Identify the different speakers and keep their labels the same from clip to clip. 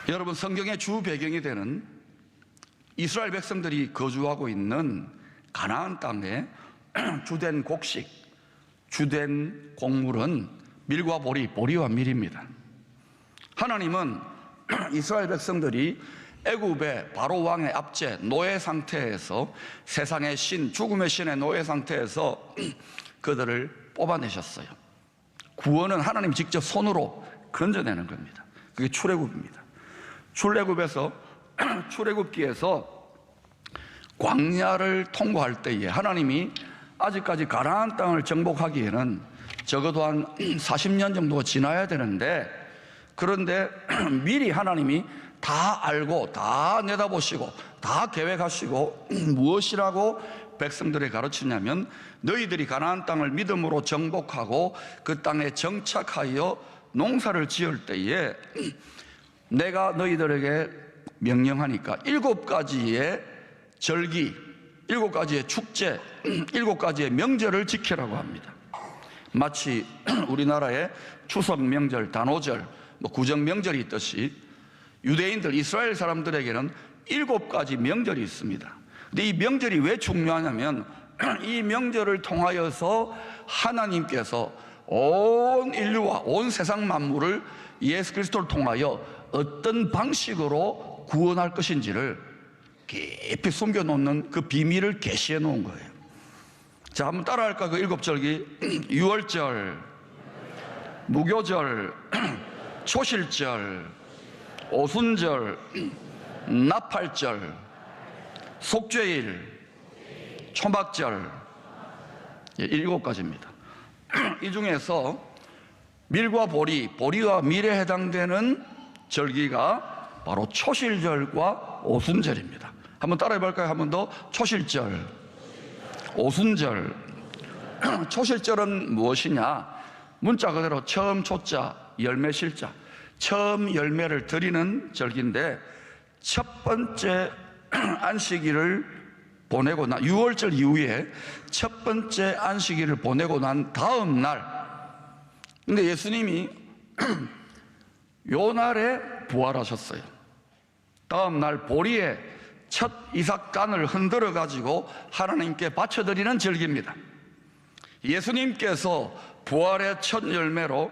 Speaker 1: 여러분, 성경의 주 배경이 되는 이스라엘 백성들이 거주하고 있는 가나안 땅의 주된 곡식, 주된 곡물은 밀과 보리, 보리와 밀입니다. 하나님은 이스라엘 백성들이 애굽의 바로 왕의 압제, 노예 상태에서, 세상의 신, 죽음의 신의 노예 상태에서 그들을 뽑아내셨어요. 구원은 하나님 직접 손으로 건져내는 겁니다. 그게 출애굽입니다. 출애굽기에서 광야를 통과할 때에 하나님이 아직까지 가나안 땅을 정복하기에는 적어도 한 40년 정도가 지나야 되는데, 그런데 미리 하나님이 다 알고 다 내다보시고 다 계획하시고 무엇이라고 백성들에 가르치냐면, 너희들이 가나안 땅을 믿음으로 정복하고 그 땅에 정착하여 농사를 지을 때에 내가 너희들에게 명령하니까 7가지의 절기, 7가지의 축제, 7가지의 명절을 지키라고 합니다. 마치 우리나라의 추석 명절, 단오절, 구정 명절이 있듯이 유대인들, 이스라엘 사람들에게는 7가지 명절이 있습니다. 근데 이 명절이 왜 중요하냐면, 이 명절을 통하여서 하나님께서 온 인류와 온 세상 만물을 예수 그리스도를 통하여 어떤 방식으로 구원할 것인지를 깊이 숨겨놓는 그 비밀을 계시해 놓은 거예요. 자, 한번 따라할까? 그 7절기. 유월절, 무교절, 초실절, 오순절, 나팔절, 속죄일, 초막절, 7가지입니다. 이 중에서 밀과 보리, 보리와 밀에 해당되는 절기가 바로 초실절과 오순절입니다. 한번 따라해 볼까요? 한 번 더. 초실절, 오순절. 초실절은 무엇이냐? 문자 그대로 처음 초자, 열매 실자, 처음 열매를 드리는 절기인데, 첫 번째 안식일을 보내고 난 6월절 이후에 첫 번째 안식일을 보내고 난 다음 날, 근데 예수님이 요 날에 부활하셨어요. 다음 날 보리의 첫 이삭간을 흔들어 가지고 하나님께 바쳐드리는 절기입니다. 예수님께서 부활의 첫 열매로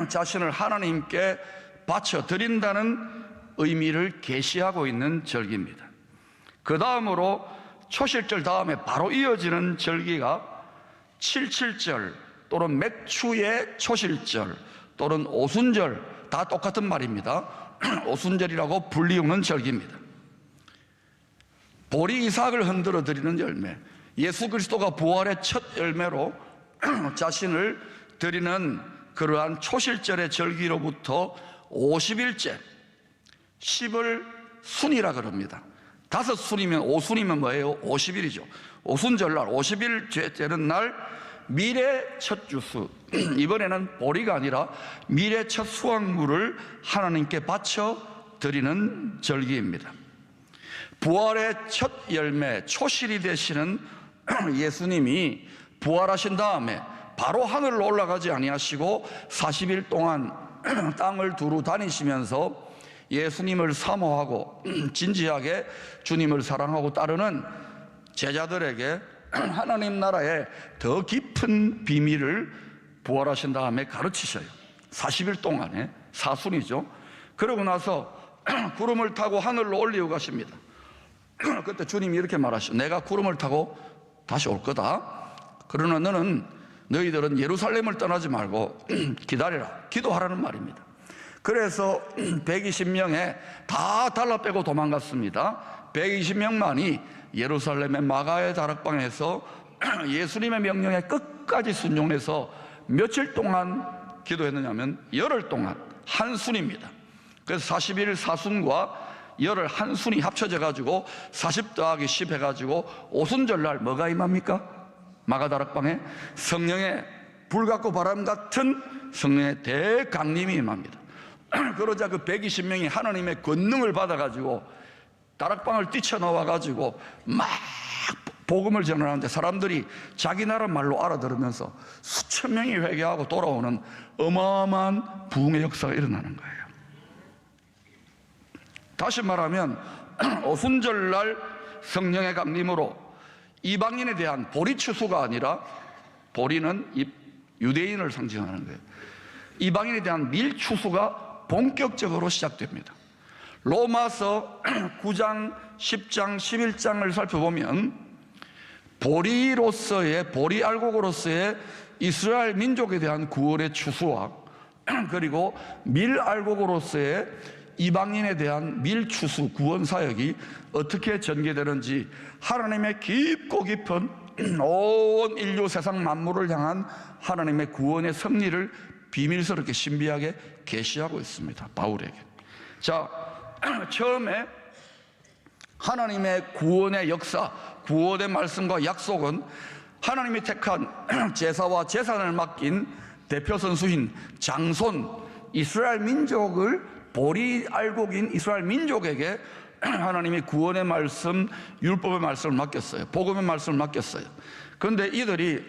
Speaker 1: 자신을 하나님께 바쳐드린다는 의미를 계시하고 있는 절기입니다. 그 다음으로 초실절 다음에 바로 이어지는 절기가 77절 또는 맥추의 초실절 또는 오순절, 다 똑같은 말입니다. 오순절이라고 불리우는 절기입니다. 보리 이삭을 흔들어 드리는 열매, 예수 그리스도가 부활의 첫 열매로 자신을 드리는 그러한 초실절의 절기로부터 50일째, 10을 순이라 그럽니다. 5순이면 5순이면 뭐예요? 50일이죠. 오순절날 50일 되는 날 밀의 첫 주스, 이번에는 보리가 아니라 밀의 첫 수확물을 하나님께 바쳐 드리는 절기입니다. 부활의 첫 열매, 초실이 되시는 예수님이 부활하신 다음에 바로 하늘로 올라가지 아니하시고 40일 동안 땅을 두루 다니시면서 예수님을 사모하고 진지하게 주님을 사랑하고 따르는 제자들에게 하나님 나라의 더 깊은 비밀을 부활하신 다음에 가르치셔요. 40일 동안에 사순이죠. 그러고 나서 구름을 타고 하늘로 올리고 가십니다. 그때 주님이 이렇게 말하시죠. 내가 구름을 타고 다시 올 거다. 그러나 너희들은 예루살렘을 떠나지 말고 기다려라, 기도하라는 말입니다. 그래서 120명에 다 달라빼고 도망갔습니다. 120명만이 예루살렘의 마가의 다락방에서 예수님의 명령에 끝까지 순종해서 며칠 동안 기도했느냐면 열흘 동안, 한순입니다. 그래서 41일 사순과 열흘 한순이 합쳐져 가지고 40 더하기 10 해가지고 오순절날 뭐가 임합니까? 마가다락방에 성령의 불 같고 바람 같은 성령의 대강림이 임합니다. 그러자 그 120명이 하나님의 권능을 받아가지고 다락방을 뛰쳐나와가지고 막 복음을 전하는데, 사람들이 자기 나라 말로 알아들으면서 수천 명이 회개하고 돌아오는 어마어마한 부흥의 역사가 일어나는 거예요. 다시 말하면 오순절날 성령의 강림으로 이방인에 대한 보리 추수가 아니라, 보리는 유대인을 상징하는 거예요. 이방인에 대한 밀추수가 본격적으로 시작됩니다. 로마서 9장, 10장, 11장을 살펴보면 보리 알곡으로서의 이스라엘 민족에 대한 구원의 추수와 그리고 밀 알곡으로서의 이방인에 대한 밀추수 구원 사역이 어떻게 전개되는지 하나님의 깊고 깊은 온 인류 세상 만물을 향한 하나님의 구원의 섭리를 비밀스럽게 신비하게 계시하고 있습니다, 바울에게. 자, 처음에 하나님의 구원의 역사, 구원의 말씀과 약속은 하나님이 택한 제사와 제사를 맡긴 대표 선수인 장손 이스라엘 민족을, 보리 알곡인 이스라엘 민족에게 하나님이 구원의 말씀, 율법의 말씀을 맡겼어요. 복음의 말씀을 맡겼어요. 그런데 이들이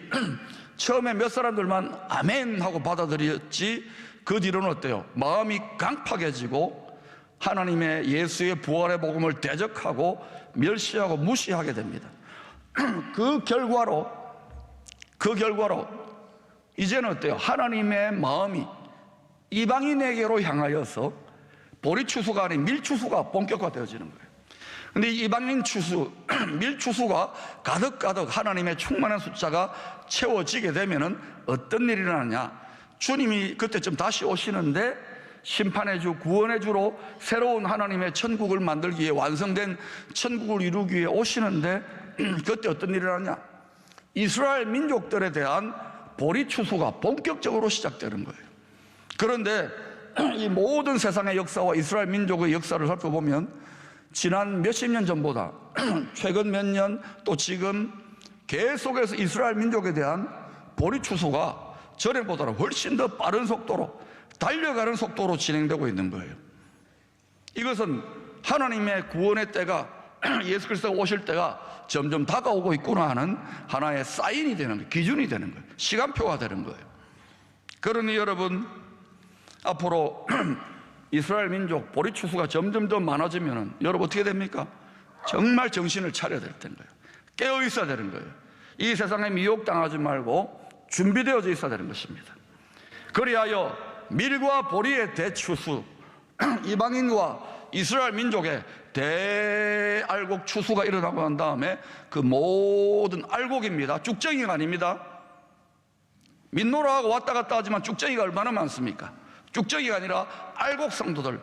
Speaker 1: 처음에 몇 사람들만 아멘 하고 받아들였지, 그 뒤로는 어때요? 마음이 강팍해지고 하나님의 예수의 부활의 복음을 대적하고 멸시하고 무시하게 됩니다. 그 결과로 이제는 어때요? 하나님의 마음이 이방인에게로 향하여서 보리 추수가 아닌 밀 추수가 본격화되어지는 거예요. 근데 이방인 추수, 밀 추수가 가득가득 하나님의 충만한 숫자가 채워지게 되면은 어떤 일이 일어나냐? 주님이 그때쯤 다시 오시는데 심판의 주, 구원의 주로 새로운 하나님의 천국을 만들기 위해, 완성된 천국을 이루기 위해 오시는데 그때 어떤 일이 일어나냐? 이스라엘 민족들에 대한 보리 추수가 본격적으로 시작되는 거예요. 그런데 이 모든 세상의 역사와 이스라엘 민족의 역사를 살펴보면 지난 몇십 년 전보다 최근 몇 년 또 지금 계속해서 이스라엘 민족에 대한 보리 추수가 전에보다 훨씬 더 빠른 속도로, 달려가는 속도로 진행되고 있는 거예요. 이것은 하나님의 구원의 때가, 예수 그리스도가 오실 때가 점점 다가오고 있구나 하는 하나의 사인이 되는 거예요. 기준이 되는 거예요. 시간표가 되는 거예요. 그러니 여러분, 앞으로 이스라엘 민족 보리 추수가 점점 더 많아지면 여러분 어떻게 됩니까? 정말 정신을 차려야 될 텐 거예요. 깨어 있어야 되는 거예요. 이 세상에 미혹당하지 말고 준비되어져 있어야 되는 것입니다. 그리하여 밀과 보리의 대추수, 이방인과 이스라엘 민족의 대알곡 추수가 일어나고 난 다음에 그 모든 알곡입니다. 쭉정이가 아닙니다. 민노라하고 왔다 갔다 하지만 쭉정이가 얼마나 많습니까? 쭉정이가 아니라 알곡 성도들,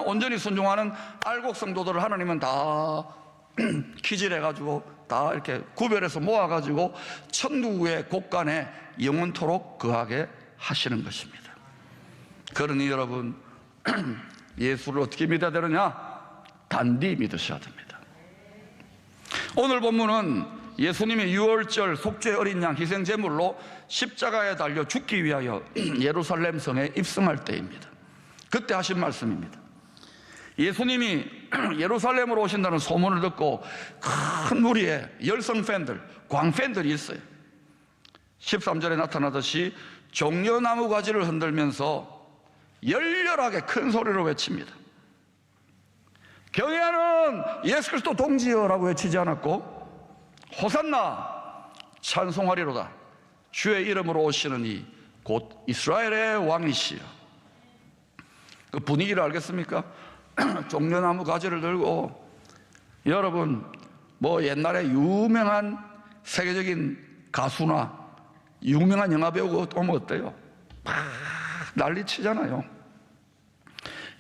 Speaker 1: 온전히 순종하는 알곡 성도들을 하나님은 다 키질해가지고 다 이렇게 구별해서 모아가지고 천국의 곳간에 영원토록 거하게 하시는 것입니다. 그러니 여러분, 예수를 어떻게 믿어야 되느냐? 단디 믿으셔야 됩니다. 오늘 본문은 예수님의 유월절 속죄 어린 양 희생 제물로 십자가에 달려 죽기 위하여 예루살렘 성에 입성할 때입니다. 그때 하신 말씀입니다. 예수님이 예루살렘으로 오신다는 소문을 듣고 큰 무리의 열성 팬들, 광팬들이 있어요. 13절에 나타나듯이 종려나무 가지를 흔들면서 열렬하게 큰 소리로 외칩니다. 경외하는 예수 그리스도 동지여라고 외치지 않았고, 호산나 찬송하리로다, 주의 이름으로 오시는 이 곧 이스라엘의 왕이시여. 그 분위기를 알겠습니까? 종려나무 가지를 들고, 여러분 뭐 옛날에 유명한 세계적인 가수나 유명한 영화배우가 오면 어때요? 막 난리치잖아요.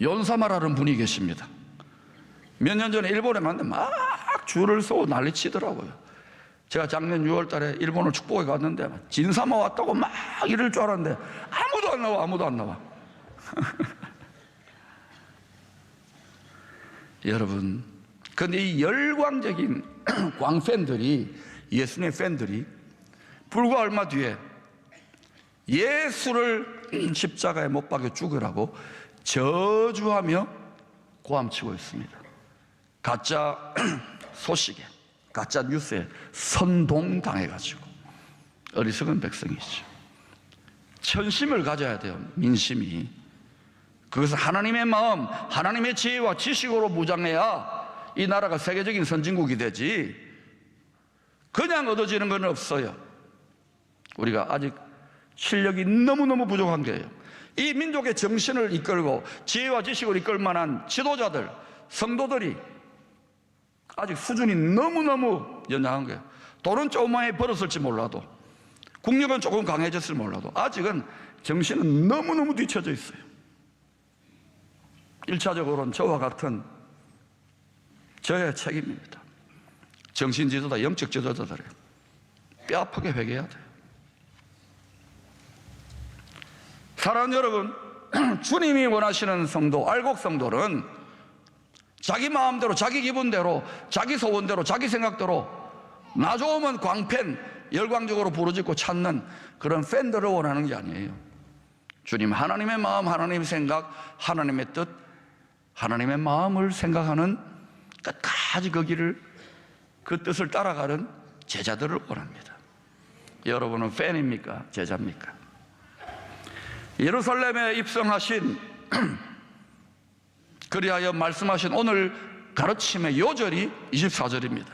Speaker 1: 연사마라는 분이 계십니다. 몇 년 전에 일본에 갔는데 막 줄을 서고 난리치더라고요. 제가 작년 6월 달에 일본을 축복에 갔는데 진사마 왔다고 막 이럴 줄 알았는데 아무도 안 나와. 여러분, 근데 이 열광적인 광팬들이, 예수님의 팬들이 불과 얼마 뒤에 예수를 십자가에 못 박여 죽으라고 저주하며 고함치고 있습니다. 가짜 소식에, 가짜 뉴스에 선동당해가지고. 어리석은 백성이죠. 천심을 가져야 돼요, 민심이. 그것은 하나님의 마음, 하나님의 지혜와 지식으로 무장해야 이 나라가 세계적인 선진국이 되지, 그냥 얻어지는 건 없어요. 우리가 아직 실력이 너무너무 부족한 거예요. 이 민족의 정신을 이끌고 지혜와 지식을 이끌 만한 지도자들, 성도들이 아직 수준이 너무너무 연약한 거예요. 돈은 조금 많이 벌었을지 몰라도, 국력은 조금 강해졌을지 몰라도 아직은 정신은 너무너무 뒤처져 있어요. 1차적으로는 저와 같은 저의 책임입니다. 정신 지도자, 영적 지도자들을 뼈 아프게 회개해야 돼요. 사랑하는 여러분, 주님이 원하시는 성도, 알곡 성도는 자기 마음대로, 자기 기분대로, 자기 소원대로, 자기 생각대로 나 좋으면 광팬, 열광적으로 부르짖고 찾는 그런 팬들을 원하는 게 아니에요. 주님, 하나님의 마음, 하나님의 생각, 하나님의 뜻, 하나님의 마음을 생각하는 끝까지 그 길을, 그 뜻을 따라가는 제자들을 원합니다. 여러분은 팬입니까? 제자입니까? 예루살렘에 입성하신 그리하여 말씀하신 오늘 가르침의 요절이 24절입니다.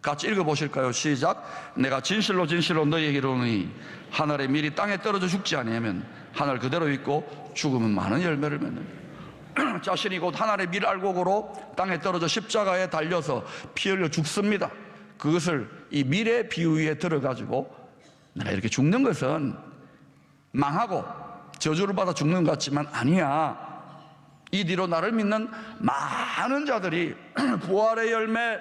Speaker 1: 같이 읽어보실까요? 시작. 내가 진실로 진실로 너희에게 이르노니 하늘의 밀이 땅에 떨어져 죽지 아니하면 하늘 그대로 있고 죽으면 많은 열매를 맺는다. 자신이 곧 하늘의 밀 알곡으로 땅에 떨어져 십자가에 달려서 피 흘려 죽습니다. 그것을 이 밀의 비유에 들어가지고 내가 이렇게 죽는 것은 망하고 저주를 받아 죽는 것 같지만 아니야. 이 뒤로 나를 믿는 많은 자들이 부활의 열매,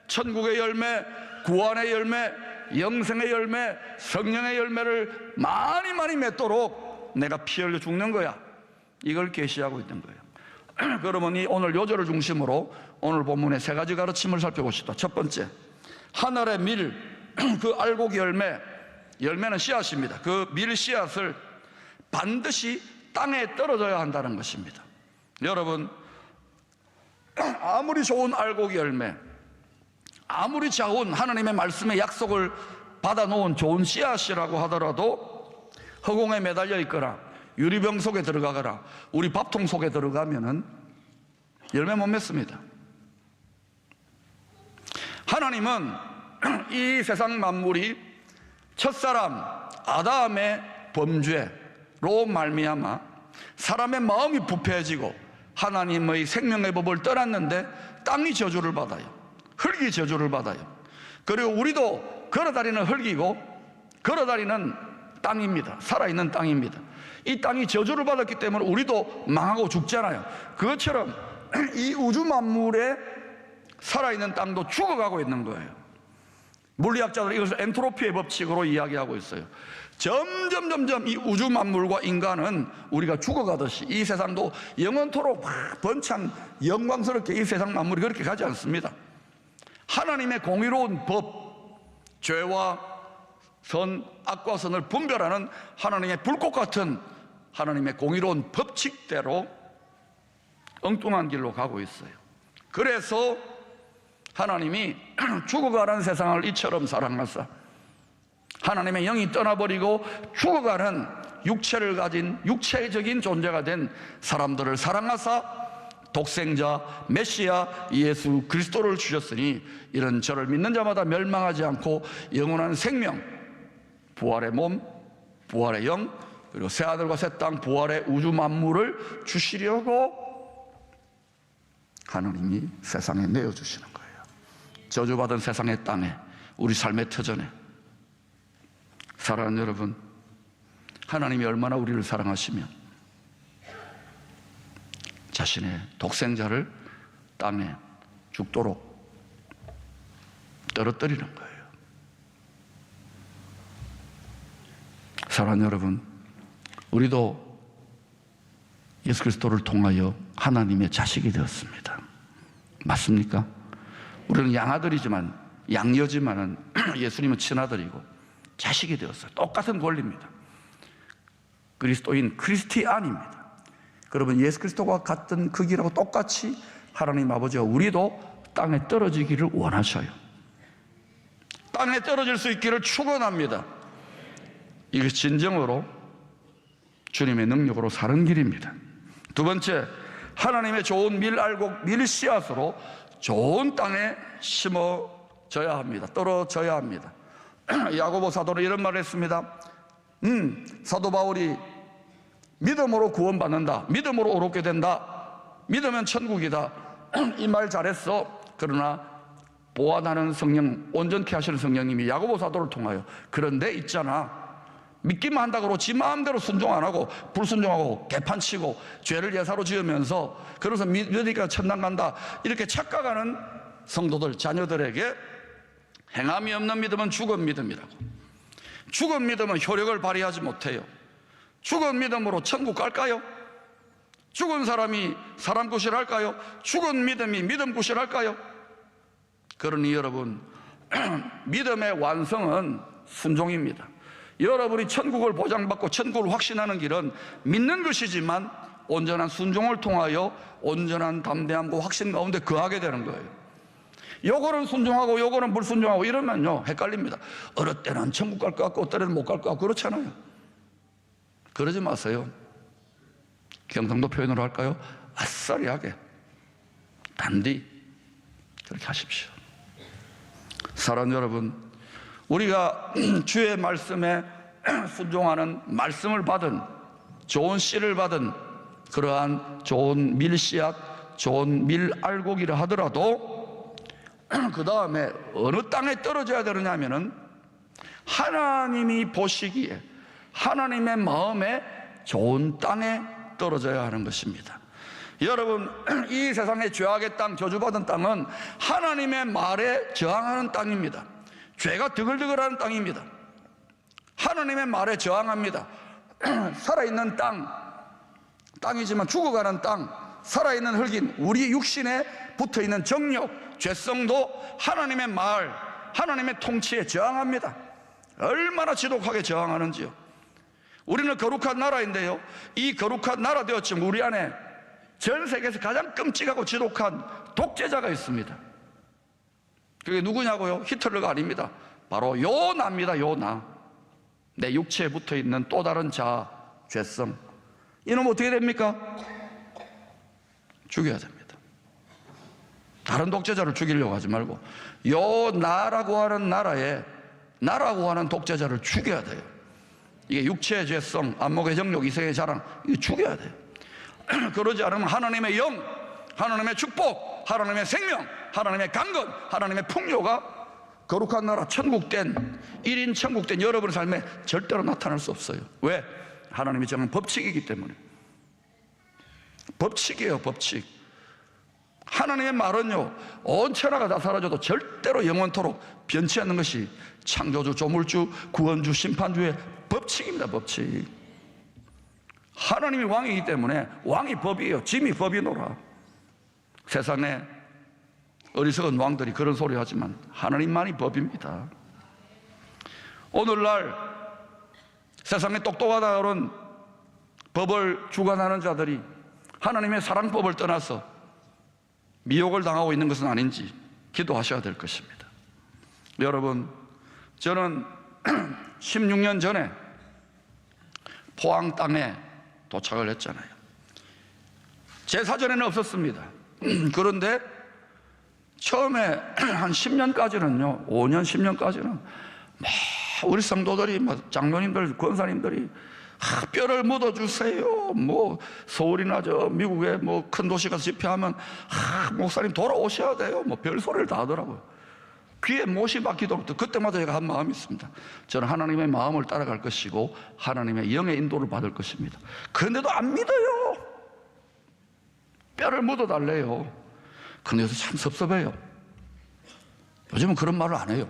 Speaker 1: 천국의 열매, 구원의 열매, 영생의 열매, 성령의 열매를 많이 많이 맺도록 내가 피 흘려 죽는 거야. 이걸 계시하고 있는 거예요. 그러면 이 오늘 요절을 중심으로 오늘 본문의 세 가지 가르침을 살펴봅시다. 첫 번째, 하늘의 밀, 그 알곡 열매, 열매는 씨앗입니다. 그 밀 씨앗을 반드시 땅에 떨어져야 한다는 것입니다. 여러분, 아무리 좋은 알곡 열매, 아무리 좋은 하나님의 말씀의 약속을 받아놓은 좋은 씨앗이라고 하더라도 허공에 매달려 있거나 유리병 속에 들어가거나 우리 밥통 속에 들어가면은 열매 못 맺습니다. 하나님은 이 세상 만물이 첫사람 아담의 범죄로 말미암아 사람의 마음이 부패해지고 하나님의 생명의 법을 떠났는데 땅이 저주를 받아요. 흙이 저주를 받아요. 그리고 우리도 걸어다니는 흙이고 걸어다니는 땅입니다. 살아있는 땅입니다. 이 땅이 저주를 받았기 때문에 우리도 망하고 죽잖아요. 그것처럼 이 우주 만물에 살아있는 땅도 죽어가고 있는 거예요. 물리학자들은 이것을 엔트로피의 법칙으로 이야기하고 있어요. 점점 이 우주 만물과 인간은 우리가 죽어가듯이 이 세상도 영원토록 번창 영광스럽게 이 세상 만물이 그렇게 가지 않습니다. 하나님의 공의로운 법, 죄와 선, 악과 선을 분별하는 하나님의 불꽃 같은 하나님의 공의로운 법칙대로 엉뚱한 길로 가고 있어요. 그래서 하나님이 죽어가는 세상을 이처럼 사랑하사 하나님의 영이 떠나버리고 죽어가는 육체를 가진 육체적인 존재가 된 사람들을 사랑하사 독생자 메시아 예수 그리스도를 주셨으니 이런 저를 믿는 자마다 멸망하지 않고 영원한 생명, 부활의 몸, 부활의 영, 그리고 새하늘과 새 땅, 부활의 우주 만물을 주시려고 하나님이 세상에 내어주시는 거예요. 저주받은 세상의 땅에, 우리 삶의 터전에. 사랑하는 여러분, 하나님이 얼마나 우리를 사랑하시면 자신의 독생자를 땅에 죽도록 떨어뜨리는 거예요. 사랑하는 여러분, 우리도 예수 그리스도를 통하여 하나님의 자식이 되었습니다. 맞습니까? 우리는 양아들이지만, 양녀지만은 예수님은 친아들이고 자식이 되었어요. 똑같은 권리입니다. 그리스도인, 크리스티안입니다. 그러면 예수 그리스도와 같은 그 길하고 똑같이 하나님 아버지가 우리도 땅에 떨어지기를 원하셔요. 땅에 떨어질 수 있기를 축원합니다. 이것이 진정으로 주님의 능력으로 사는 길입니다. 두 번째, 하나님의 좋은 밀알곡, 밀씨앗으로 좋은 땅에 심어져야 합니다. 떨어져야 합니다. 야고보 사도는 이런 말을 했습니다. 사도 바울이 믿음으로 구원받는다, 믿음으로 오롭게 된다, 믿으면 천국이다, 이 말 잘했어. 그러나 보완하는 성령, 온전케 하시는 성령님이 야고보 사도를 통하여 그런데 있잖아, 믿기만 한다고 지 마음대로 순종 안 하고 불순종하고 개판치고 죄를 예사로 지으면서 그래서 믿으니까 천당 간다, 이렇게 착각하는 성도들, 자녀들에게 행함이 없는 믿음은 죽은 믿음이라고. 죽은 믿음은 효력을 발휘하지 못해요. 죽은 믿음으로 천국 갈까요? 죽은 사람이 사람 구실할까요? 죽은 믿음이 믿음 구실할까요? 그러니 여러분, 믿음의 완성은 순종입니다. 여러분이 천국을 보장받고 천국을 확신하는 길은 믿는 것이지만 온전한 순종을 통하여 온전한 담대함과 확신 가운데 거하게 되는 거예요. 요거는 순종하고 요거는 불순종하고 이러면요 헷갈립니다. 어느 때는 천국 갈 것 같고 어느 때는 못 갈 것 같고 그렇잖아요. 그러지 마세요. 경상도 표현으로 할까요? 아싸리하게 단디 그렇게 하십시오. 사랑하는 여러분, 우리가 주의 말씀에 순종하는 말씀을 받은, 좋은 씨를 받은 그러한 좋은 밀씨앗, 좋은 밀알곡이라 하더라도 그 다음에 어느 땅에 떨어져야 되느냐 하면은 하나님이 보시기에 하나님의 마음에 좋은 땅에 떨어져야 하는 것입니다. 여러분, 이 세상의 죄악의 땅, 저주받은 땅은 하나님의 말에 저항하는 땅입니다. 죄가 드글드글하는 땅입니다. 하나님의 말에 저항합니다. 살아있는 땅이지만 죽어가는 땅, 살아있는 흙인 우리 육신에 붙어있는 정욕, 죄성도 하나님의 말, 하나님의 통치에 저항합니다. 얼마나 지독하게 저항하는지요. 우리는 거룩한 나라인데요, 이 거룩한 나라 되었지만 우리 안에 전 세계에서 가장 끔찍하고 지독한 독재자가 있습니다. 그게 누구냐고요? 히틀러가 아닙니다. 바로 요나입니다. 요나. 내 육체에 붙어있는 또 다른 자아, 죄성. 이놈 어떻게 됩니까? 죽여야 됩니다. 다른 독재자를 죽이려고 하지 말고 요나라고 하는 나라고 하는 독재자를 죽여야 돼요. 이게 육체의 죄성, 안목의 정욕, 이성의 자랑, 이거 죽여야 돼요. 그러지 않으면 하나님의 영, 하나님의 축복, 하나님의 생명, 하나님의 강건, 하나님의 풍요가 거룩한 나라 천국된 1인 천국된 여러분의 삶에 절대로 나타날 수 없어요. 왜? 하나님이 정한 법칙이기 때문에. 법칙이에요, 법칙. 하나님의 말은요, 온 천하가 다 사라져도 절대로 영원토록 변치 않는 것이 창조주, 조물주, 구원주, 심판주의 법칙입니다. 법칙. 하나님이 왕이기 때문에 왕이 법이에요. 짐이 법이노라. 세상에 어리석은 왕들이 그런 소리 하지만 하나님만이 법입니다. 오늘날 세상에 똑똑하다 그런 법을 주관하는 자들이 하나님의 사랑법을 떠나서 미혹을 당하고 있는 것은 아닌지 기도하셔야 될 것입니다. 여러분, 저는 16년 전에 포항 땅에 도착을 했잖아요. 제 사전에는 없었습니다. 그런데 처음에 한 10년까지는요, 5년, 10년까지는 우리 성도들이, 장로님들, 권사님들이 뼈를 묻어주세요. 서울이나 미국의 큰 도시 가서 집회하면 목사님 돌아오셔야 돼요. 별소리를 다 하더라고요. 귀에 못이 박히도록. 그때마다 제가 한 마음이 있습니다. 저는 하나님의 마음을 따라갈 것이고 하나님의 영의 인도를 받을 것입니다. 그런데도 안 믿어요. 뼈를 묻어달래요. 그런데 요새 참 섭섭해요. 요즘은 그런 말을 안 해요.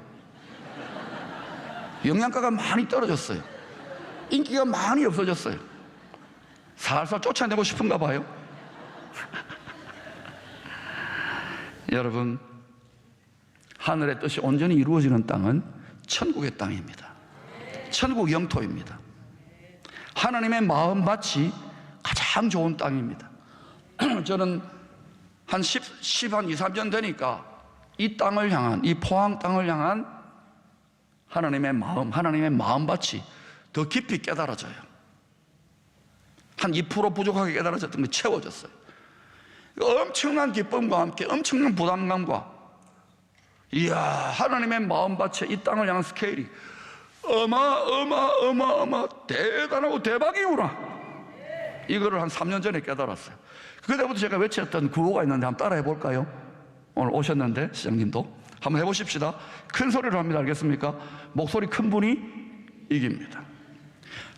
Speaker 1: 영양가가 많이 떨어졌어요. 인기가 많이 없어졌어요. 살살 쫓아내고 싶은가 봐요. 여러분, 하늘의 뜻이 온전히 이루어지는 땅은 천국의 땅입니다. 천국 영토입니다. 하나님의 마음밭이 가장 좋은 땅입니다. 저는 한 2, 3년 되니까 이 땅을 향한, 이 포항 땅을 향한 하나님의 마음밭이 더 깊이 깨달아져요. 한 2% 부족하게 깨달아졌던 게 채워졌어요. 엄청난 기쁨과 함께 엄청난 부담감과, 이야, 하나님의 마음밭에 이 땅을 향한 스케일이 어마어마 대단하고 대박이구나, 이거를 한 3년 전에 깨달았어요. 그때부터 제가 외쳤던 구호가 있는데 한번 따라해 볼까요? 오늘 오셨는데 시장님도 한번 해보십시다. 큰 소리로 합니다. 알겠습니까? 목소리 큰 분이 이깁니다.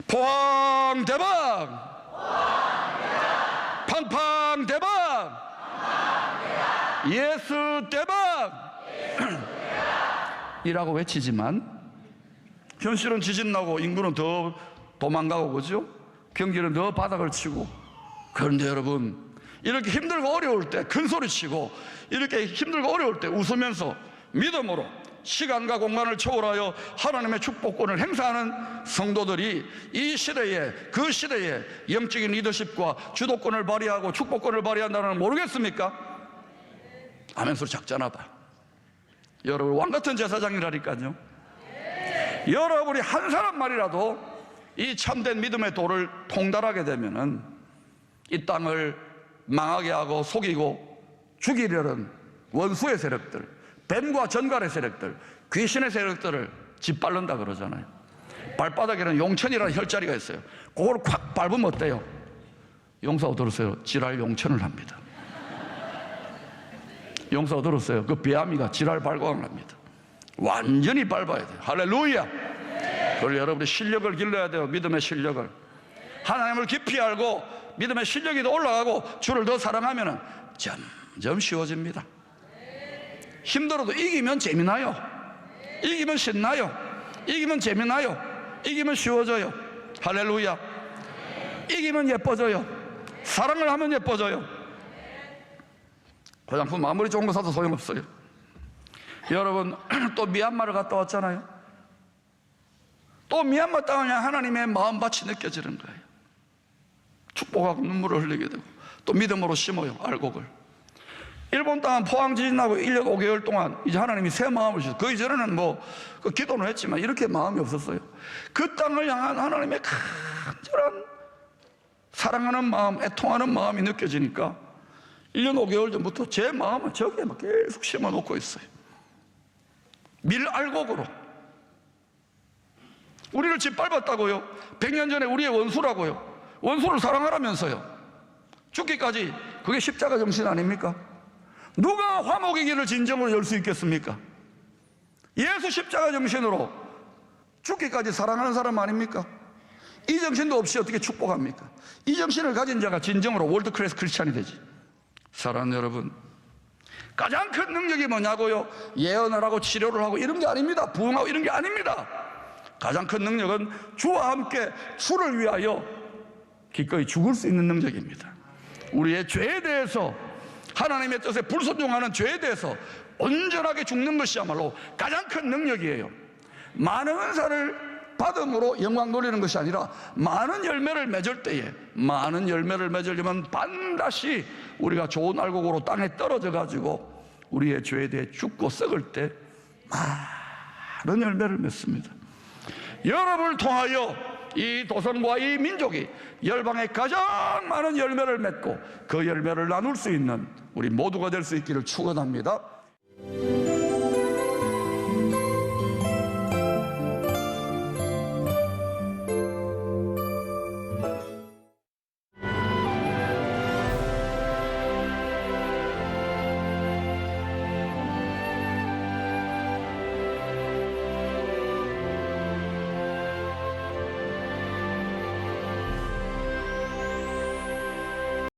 Speaker 1: 포항 대박! 팡팡 대박! 예수 대박! 이라고 외치지만 현실은 지진 나고 인구는 더 도망가고, 그죠? 경기는 더 바닥을 치고. 그런데 여러분, 이렇게 힘들고 어려울 때 큰 소리 치고, 이렇게 힘들고 어려울 때 웃으면서 믿음으로 시간과 공간을 초월하여 하나님의 축복권을 행사하는 성도들이 이 시대에, 그 시대에 영적인 리더십과 주도권을 발휘하고 축복권을 발휘한다는 걸 모르겠습니까? 아멘 소리 작잖아 봐. 여러분, 왕같은 제사장이라니까요. 여러분이 한 사람만이라도 이 참된 믿음의 도를 통달하게 되면은 이 땅을 망하게 하고 속이고 죽이려는 원수의 세력들, 뱀과 전갈의 세력들, 귀신의 세력들을 짓밟는다 그러잖아요. 발바닥에는 용천이라는 혈자리가 있어요. 그걸 콱 밟으면 어때요? 용사가 들었어요. 지랄 용천을 합니다. 용사가 들었어요. 그 비아미가 지랄 발광을 합니다. 완전히 밟아야 돼요. 할렐루야. 그걸 여러분이 실력을 길러야 돼요. 믿음의 실력을. 하나님을 깊이 알고 믿음의 실력이 더 올라가고 주를 더 사랑하면 점점 쉬워집니다. 힘들어도 이기면 재미나요. 이기면 신나요. 이기면 재미나요. 이기면 쉬워져요. 할렐루야. 이기면 예뻐져요. 사랑을 하면 예뻐져요. 화장품 아무리 좋은 거 사도 소용없어요. 여러분, 또 미얀마를 갔다 왔잖아요. 또 미얀마 땅을 향한 하나님의 마음밭이 느껴지는 거예요. 축복하고 눈물을 흘리게 되고, 또 믿음으로 심어요. 알곡을. 일본 땅은 포항 지진 나고 1년 5개월 동안 이제 하나님이 새 마음을 주셨어요. 그 이전에는 그 기도는 했지만 이렇게 마음이 없었어요. 그 땅을 향한 하나님의 간절한 사랑하는 마음, 애통하는 마음이 느껴지니까 1년 5개월 전부터 제 마음을 저기에 막 계속 심어 놓고 있어요. 밀알곡으로. 우리를 짓밟았다고요. 100년 전에 우리의 원수라고요. 원수를 사랑하라면서요. 죽기까지. 그게 십자가 정신 아닙니까? 누가 화목의 길을 진정으로 열 수 있겠습니까? 예수 십자가 정신으로 죽기까지 사랑하는 사람 아닙니까? 이 정신도 없이 어떻게 축복합니까? 이 정신을 가진 자가 진정으로 월드클래스 크리스찬이 되지. 사랑하는 여러분, 가장 큰 능력이 뭐냐고요? 예언을 하고 치료를 하고 이런 게 아닙니다. 부흥하고 이런 게 아닙니다. 가장 큰 능력은 주와 함께 주를 위하여 기꺼이 죽을 수 있는 능력입니다. 우리의 죄에 대해서, 하나님의 뜻에 불순종하는 죄에 대해서 온전하게 죽는 것이야말로 가장 큰 능력이에요. 많은 은사를 받음으로 영광 돌리는 것이 아니라 많은 열매를 맺을 때에, 많은 열매를 맺으려면 반드시 우리가 좋은 알곡으로 땅에 떨어져 가지고 우리의 죄에 대해 죽고 썩을 때 많은 열매를 맺습니다. 여러분을 통하여 이 도성과 이 민족이 열방에 가장 많은 열매를 맺고 그 열매를 나눌 수 있는 우리 모두가 될 수 있기를 축원합니다.